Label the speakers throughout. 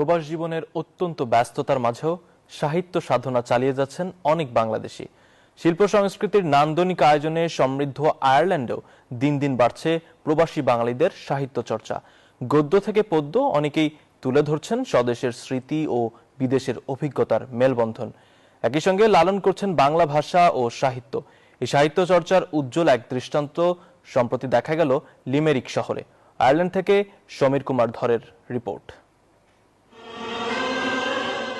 Speaker 1: প্রবাস জীবনের অত্যন্ত ব্যস্ততার মাঝেও সাহিত্য সাধনা চালিয়ে যাচ্ছেন অনেক বাংলাদেশি। শিল্প সংস্কৃতির নান্দনিক আয়োজনে সমৃদ্ধ আয়ারল্যান্ডেও দিন দিন বাড়ছে প্রবাসী বাঙালিদের সাহিত্য চর্চা। গদ্য থেকে পদ্য অনেকেই তুলে ধরছেন স্বদেশের স্মৃতি ও বিদেশের অভিজ্ঞতার মেলবন্ধন। একই সঙ্গে লালন করছেন বাংলা ভাষা ও সাহিত্য। এই সাহিত্য চর্চার উজ্জ্বল এক দৃষ্টান্ত সম্প্রতি দেখা গেল লিমেরিক শহরে। আয়ারল্যান্ড থেকে সমীর কুমার ধরের রিপোর্ট।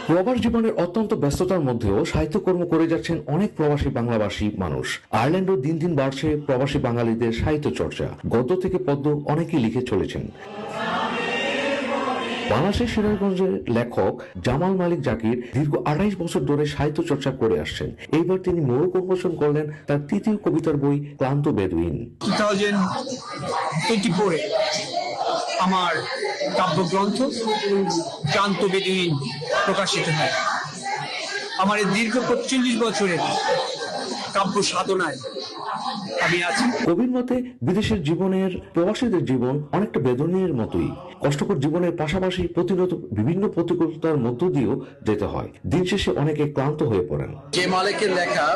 Speaker 2: প্রবাস জীবনের অত্যন্ত ব্যস্ততার মধ্যেও সাহিত্যকর্ম করে যাচ্ছেন অনেক প্রবাসী বাংলাভাষী মানুষ। আয়ারল্যান্ডও দিন দিন বাড়ছে প্রবাসী বাঙালিদের সাহিত্য চর্চা। গদ্য থেকে পদ্য অনেকেই লিখে চলেছেন। বাংলাদেশের সিরাজগঞ্জের লেখক জামাল মালিক জাকির দীর্ঘ 28 বছর ধরে সাহিত্য চর্চা করে আসছেন। এইবার তিনি মোড়ক উন্মোচন করলেন তার তৃতীয় কবিতার বই ক্লান্ত বেদুইন।
Speaker 3: 2024 আমার কাব্যগ্রন্থ ক্লান্ত বেদুইন প্রকাশিত হয়। আমার এই দীর্ঘ 45 বছরের কাব্য সাধনায় আমি আছি।
Speaker 2: কবির মতে বিদেশের জীবনের প্রবাসীদের জীবন অনেকটা বেদনীর মতোই। কষ্টকর জীবনের পাশাপাশি প্রতিনিয়ত বিভিন্ন প্রতিকূলতার মধ্য দিয়েও যেতে হয়। দিন শেষে অনেকে ক্লান্ত হয়ে পড়েন।
Speaker 4: যে মালিকের লেখা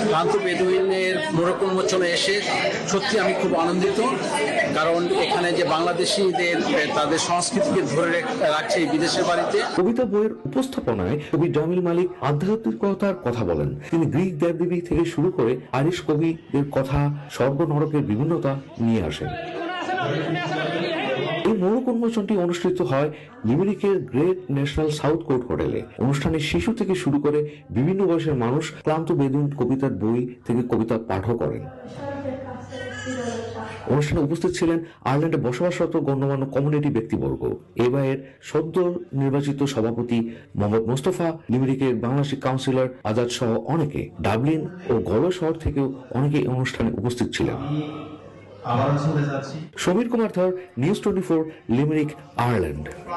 Speaker 4: ক্লান্ত বেদুইনের মোড়ক উন্মোচনে এসে সত্যি আমি খুব আনন্দিত, কারণ এখানে যে বাংলাদেশিদের তাদের সংস্কৃতিকে ধরে রাখছে এই বিদেশের বাড়িতে।
Speaker 2: কবিতা বইয়ের উপস্থাপনায় কবি জামিল মালিক আধ্যাত্মিকতার কথা বলেন। তিনি গ্রিক দেবদেবী থেকে শুরু করে আইরিশ কবিদের কথা, স্বর্গ নরকের বিভিন্নতা নিয়ে আসেন। এই মোড়ক উন্মোচনটি অনুষ্ঠিত হয় লিমেরিকের গ্রেট ন্যাশনাল সাউথ কোর্ট হোটেলে। অনুষ্ঠানে শিশু থেকে শুরু করে বিভিন্ন বয়সের মানুষ ক্লান্ত বেদুইন কবিতার বই থেকে কবিতা পাঠও করেন। অনুষ্ঠানে উপস্থিত ছিলেন আয়ারল্যান্ডে বসবাসরত গণ্যমান্য কমিউনিটি ব্যক্তিবর্গ। এবারের সদ্য নির্বাচিত সভাপতি মোহাম্মদ মোস্তফা, লিমেরিকের বাংলাদেশি কাউন্সিলর আজাদ সহ অনেকে, ডাবলিন ও গলো শহর থেকেও অনেকে অনুষ্ঠানে উপস্থিত ছিলেন। সমীর কুমার ধর, নিউজ 24, লিমেরিক, আয়ারল্যান্ড।